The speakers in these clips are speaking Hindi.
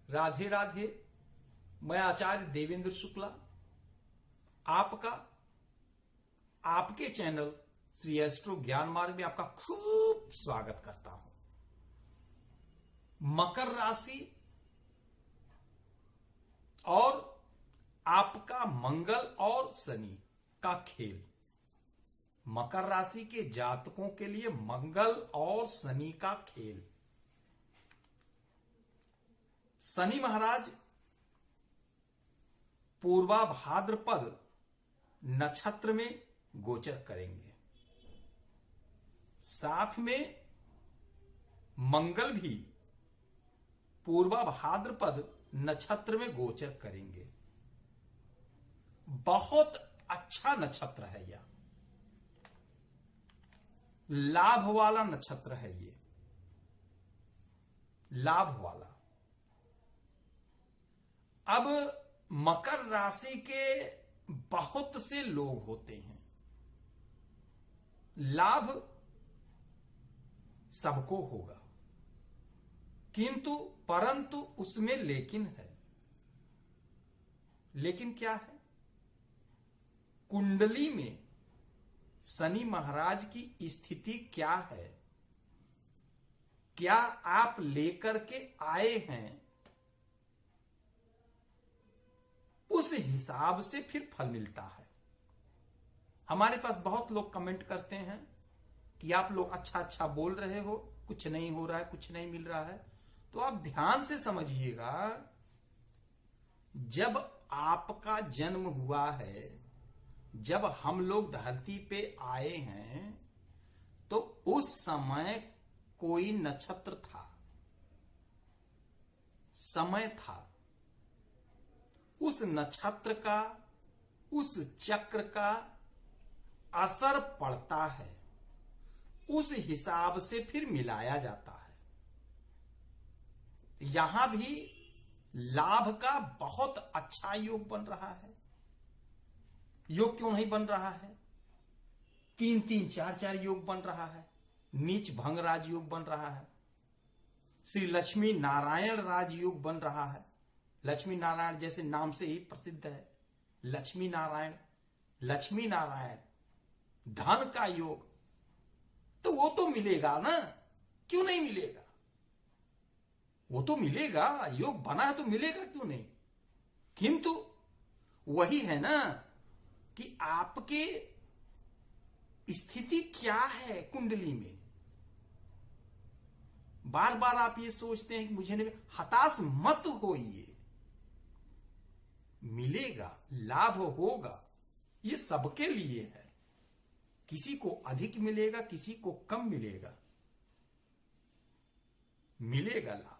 राधे राधे। मैं आचार्य देवेंद्र शुक्ला आपका आपके चैनल श्री एस्ट्रो ज्ञान मार्ग में आपका खूब स्वागत करता हूं। मकर राशि और आपका मंगल और शनि का खेल। मकर राशि के जातकों के लिए मंगल और शनि का खेल। शनि महाराज पूर्वा भाद्रपद नक्षत्र में गोचर करेंगे, साथ में मंगल भी पूर्वा भाद्रपद नक्षत्र में गोचर करेंगे। बहुत अच्छा नक्षत्र है यह, लाभ वाला नक्षत्र है ये, लाभ वाला। अब मकर राशि के बहुत से लोग होते हैं, लाभ सबको होगा, किंतु परंतु उसमें लेकिन है। लेकिन क्या है? कुंडली में शनि महाराज की स्थिति क्या है, क्या आप लेकर के आए हैं, उस हिसाब से फिर फल मिलता है। हमारे पास बहुत लोग कमेंट करते हैं कि आप लोग अच्छा अच्छा बोल रहे हो, कुछ नहीं हो रहा है, कुछ नहीं मिल रहा है। तो आप ध्यान से समझिएगा, जब आपका जन्म हुआ है, जब हम लोग धरती पे आए हैं, तो उस समय कोई नक्षत्र था, समय था। उस नक्षत्र का, उस चक्र का असर पड़ता है, उस हिसाब से फिर मिलाया जाता है। यहां भी लाभ का बहुत अच्छा योग बन रहा है। योग क्यों नहीं बन रहा है? 3-3, 4-4 योग बन रहा है। नीच भंग राजयोग बन रहा है। श्री लक्ष्मी नारायण राजयोग बन रहा है। लक्ष्मी नारायण जैसे नाम से ही प्रसिद्ध है, लक्ष्मी नारायण, लक्ष्मी नारायण, धन का योग। तो वो तो मिलेगा ना, क्यों नहीं मिलेगा? वो तो मिलेगा, योग बना है तो मिलेगा क्यों नहीं? किंतु वही है ना कि आपके स्थिति क्या है कुंडली में। बार बार आप ये सोचते हैं कि मुझे नहीं, हताश मत होइए, मिलेगा, लाभ होगा। ये सबके लिए है, किसी को अधिक मिलेगा, किसी को कम मिलेगा, मिलेगा लाभ।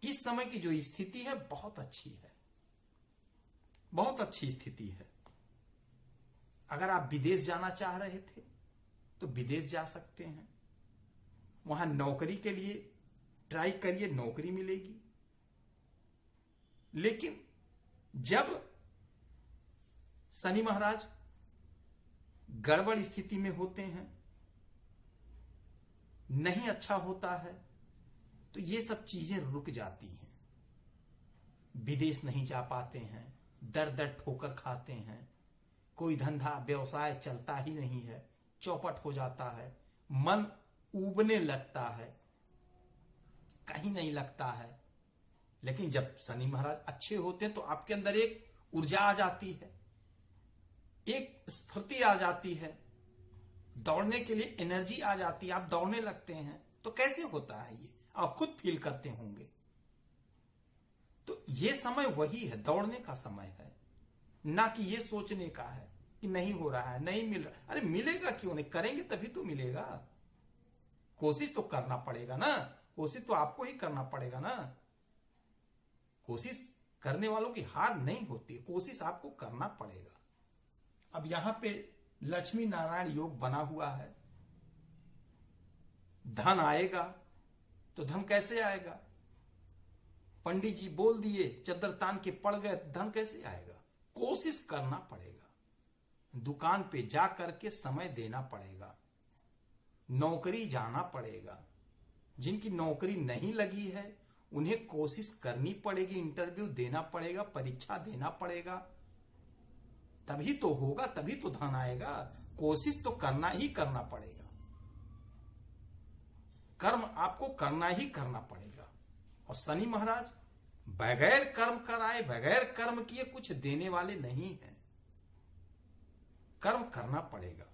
इस समय की जो स्थिति है बहुत अच्छी है, बहुत अच्छी स्थिति है। अगर आप विदेश जाना चाह रहे थे तो विदेश जा सकते हैं, वहां नौकरी के लिए ट्राई करिए, नौकरी मिलेगी। लेकिन जब शनि महाराज गड़बड़ स्थिति में होते हैं, नहीं अच्छा होता है, तो ये सब चीजें रुक जाती हैं। विदेश नहीं जा पाते हैं, दर दर ठोकर खाते हैं, कोई धंधा व्यवसाय चलता ही नहीं है, चौपट हो जाता है, मन उबने लगता है, कहीं नहीं लगता है। लेकिन जब शनि महाराज अच्छे होते हैं तो आपके अंदर एक ऊर्जा आ जाती है, एक स्फूर्ति आ जाती है, दौड़ने के लिए एनर्जी आ जाती है, आप दौड़ने लगते हैं। तो कैसे होता है ये आप खुद फील करते होंगे। तो ये समय वही है, दौड़ने का समय है, ना कि ये सोचने का है कि नहीं हो रहा है, नहीं मिल रहा। अरे मिलेगा क्यों नहीं, करेंगे तभी तो मिलेगा। कोशिश तो करना पड़ेगा ना, कोशिश तो आपको ही करना पड़ेगा ना। कोशिश करने वालों की हार नहीं होती, कोशिश आपको करना पड़ेगा। अब यहां पे लक्ष्मी नारायण योग बना हुआ है, धन आएगा। तो धन कैसे आएगा? पंडित जी बोल दिए, चद्दर तान के पड़ गए, धन कैसे आएगा? कोशिश करना पड़ेगा, दुकान पे जा करके समय देना पड़ेगा, नौकरी जाना पड़ेगा। जिनकी नौकरी नहीं लगी है उन्हें कोशिश करनी पड़ेगी, इंटरव्यू देना पड़ेगा, परीक्षा देना पड़ेगा, तभी तो होगा, तभी तो धन आएगा। कोशिश तो करना ही करना पड़ेगा, कर्म आपको करना ही करना पड़ेगा। और शनि महाराज बगैर कर्म कराए, बगैर कर्म किए कुछ देने वाले नहीं हैं। कर्म करना पड़ेगा।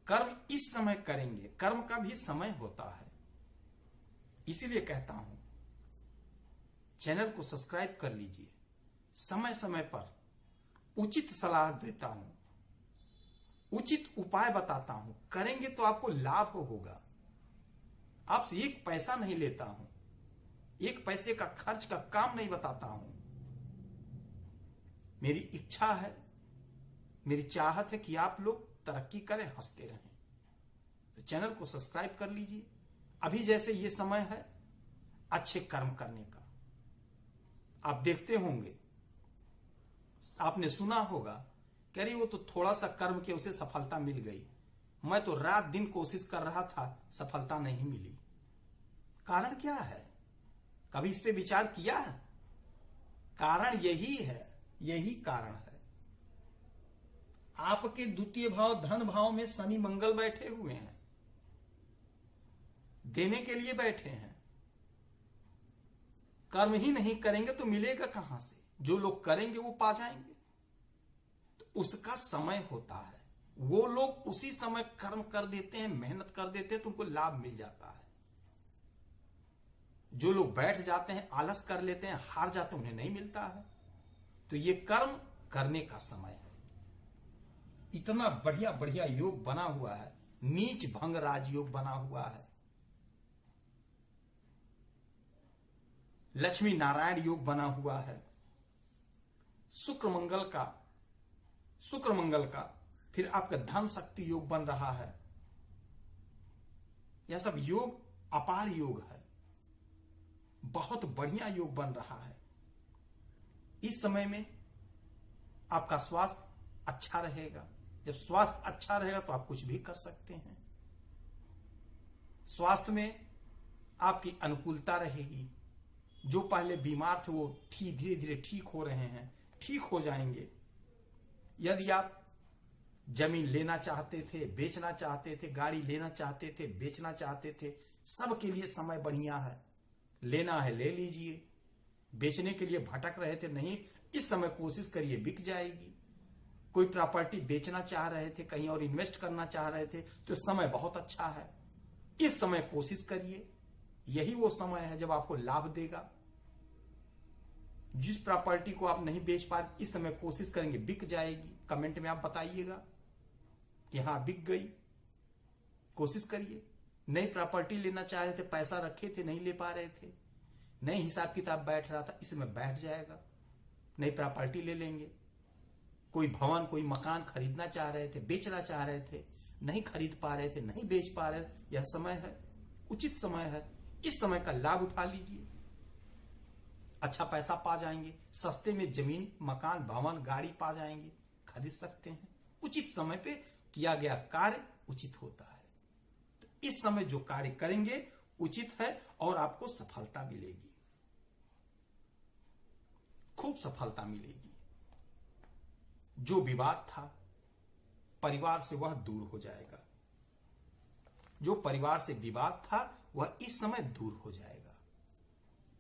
कर्म इस समय करेंगे, कर्म का भी समय होता है। इसीलिए कहता हूं चैनल को सब्सक्राइब कर लीजिए। समय समय पर उचित सलाह देता हूं, उचित उपाय बताता हूं। करेंगे तो आपको लाभ होगा। आपसे एक पैसा नहीं लेता हूं, एक पैसे का खर्च का काम नहीं बताता हूं। मेरी इच्छा है, मेरी चाहत है कि आप लोग तरक्की करें, हंसते रहें। तो चैनल को सब्सक्राइब कर लीजिए। अभी जैसे ये समय है अच्छे कर्म करने का। आप देखते होंगे, आपने सुना होगा कि अरे वो तो थोड़ा सा कर्म किया उसे सफलता मिल गई, मैं तो रात दिन कोशिश कर रहा था, सफलता नहीं मिली। कारण क्या है? कभी इस पे विचार किया है? कारण यही है, यही कारण है। आपके द्वितीय भाव धन भाव में शनि मंगल बैठे हुए हैं, देने के लिए बैठे हैं। कर्म ही नहीं करेंगे तो मिलेगा कहां से? जो लोग करेंगे वो पा जाएंगे। तो उसका समय होता है, वो लोग उसी समय कर्म कर देते हैं, मेहनत कर देते हैं, तो उनको लाभ मिल जाता है। जो लोग बैठ जाते हैं, आलस कर लेते हैं, हार जाते हैं, उन्हें नहीं मिलता है। तो ये कर्म करने का समय है। इतना बढ़िया बढ़िया योग बना हुआ है, नीच भंग राजयोग बना हुआ है, लक्ष्मी नारायण योग बना हुआ है, शुक्र मंगल का फिर आपका धन शक्ति योग बन रहा है। यह सब योग अपार योग है, बहुत बढ़िया योग बन रहा है। इस समय में आपका स्वास्थ्य अच्छा रहेगा। जब स्वास्थ्य अच्छा रहेगा तो आप कुछ भी कर सकते हैं। स्वास्थ्य में आपकी अनुकूलता रहेगी। जो पहले बीमार थे वो धीरे धीरे ठीक हो रहे हैं, ठीक हो जाएंगे। यदि आप जमीन लेना चाहते थे, बेचना चाहते थे, गाड़ी लेना चाहते थे, बेचना चाहते थे, सबके लिए समय बढ़िया है। लेना है ले लीजिए, बेचने के लिए भटक रहे थे नहीं, इस समय कोशिश करिए बिक जाएगी। कोई प्रॉपर्टी बेचना चाह रहे थे, कहीं और इन्वेस्ट करना चाह रहे थे, तो समय बहुत अच्छा है। इस समय कोशिश करिए, यही वो समय है जब आपको लाभ देगा। जिस प्रॉपर्टी को आप नहीं बेच पा रहे, इस समय कोशिश करेंगे बिक जाएगी। कमेंट में आप बताइएगा कि हाँ बिक गई। कोशिश करिए। नई प्रॉपर्टी लेना चाह रहे थे, पैसा रखे थे, नहीं ले पा रहे थे, नई हिसाब किताब बैठ रहा था, इसमें बैठ जाएगा, नई प्रॉपर्टी ले लेंगे। कोई भवन, कोई मकान खरीदना चाह रहे थे, बेचना चाह रहे थे, नहीं खरीद पा रहे थे, नहीं बेच पा रहे थे, यह समय है, उचित समय है। इस समय का लाभ उठा लीजिए, अच्छा पैसा पा जाएंगे। सस्ते में जमीन, मकान, भवन, गाड़ी पा जाएंगे, खरीद सकते हैं। उचित समय पे किया गया कार्य उचित होता है। तो इस समय जो कार्य करेंगे उचित है और आपको सफलता मिलेगी, खूब सफलता मिलेगी। जो विवाद था परिवार से वह दूर हो जाएगा। जो परिवार से विवाद था वह इस समय दूर हो जाएगा।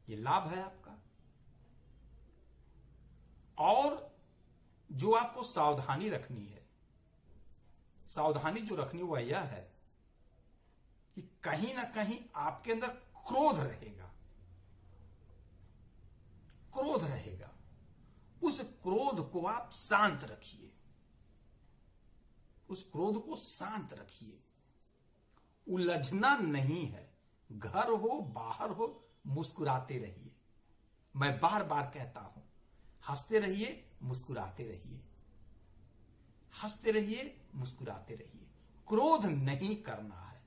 यह लाभ है आपका। और जो आपको सावधानी रखनी है, सावधानी जो रखनी वह यह है कि कहीं ना कहीं आपके अंदर क्रोध रहेगा, क्रोध रहेगा। उस क्रोध को आप शांत रखिए, उस क्रोध को शांत रखिए। उलझना नहीं है। घर हो बाहर हो मुस्कुराते रहिए। मैं बार बार कहता हूं, हंसते रहिए, मुस्कुराते रहिए, हंसते रहिए, मुस्कुराते रहिए। क्रोध नहीं करना है,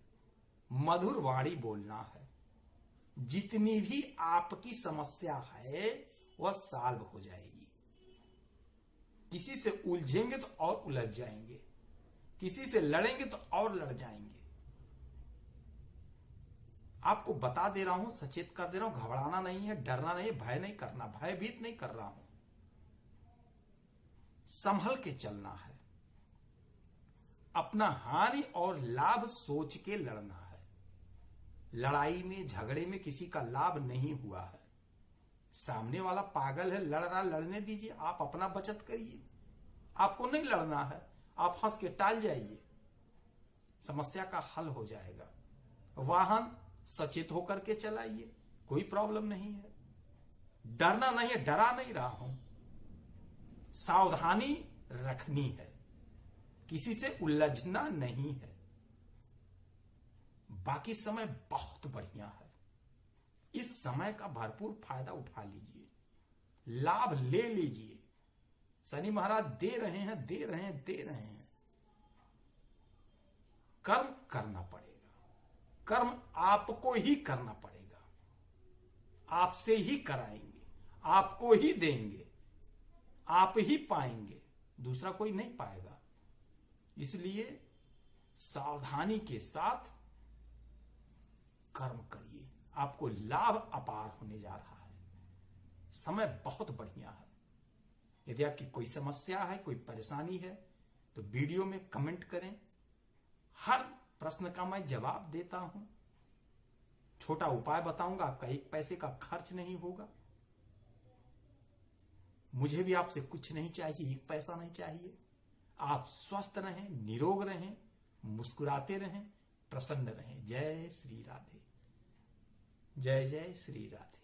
मधुर वाणी बोलना है। जितनी भी आपकी समस्या है वह सॉल्व हो जाएगी। किसी से उलझेंगे तो और उलझ जाएंगे, किसी से लड़ेंगे तो और लड़ जाएंगे। आपको बता दे रहा हूं, सचेत कर दे रहा हूं, घबराना नहीं है, डरना नहीं है, भय नहीं करना, भयभीत नहीं कर रहा हूं। संभल के चलना है, अपना हानि और लाभ सोच के लड़ना है। लड़ाई में, झगड़े में किसी का लाभ नहीं हुआ है। सामने वाला पागल है, लड़ रहा, लड़ने दीजिए, आप अपना बचत करिए। आपको नहीं लड़ना है, आप हंस के टाल जाइए, समस्या का हल हो जाएगा। वाहन सचेत होकर के चलाइए, कोई प्रॉब्लम नहीं है। डरना नहीं है, डरा नहीं रहा हूं, सावधानी रखनी है, किसी से उलझना नहीं है। बाकी समय बहुत बढ़िया है, इस समय का भरपूर फायदा उठा लीजिए, लाभ ले लीजिए। शनि महाराज दे रहे हैं, दे रहे हैं, दे रहे हैं। कर्म करना पड़ेगा, कर्म आपको ही करना पड़ेगा, आपसे ही कराएंगे, आपको ही देंगे, आप ही पाएंगे, दूसरा कोई नहीं पाएगा। इसलिए सावधानी के साथ कर्म करिए, आपको लाभ अपार होने जा रहा है। समय बहुत बढ़िया है। यदि आपकी कोई समस्या है, कोई परेशानी है, तो वीडियो में कमेंट करें, हर प्रश्न का मैं जवाब देता हूं। छोटा उपाय बताऊंगा, आपका 1 पैसे का खर्च नहीं होगा। मुझे भी आपसे कुछ नहीं चाहिए, 1 पैसा नहीं चाहिए। आप स्वस्थ रहें, निरोग रहें, मुस्कुराते रहें, प्रसन्न रहें। जय श्री राधे, जय जय श्री राधे।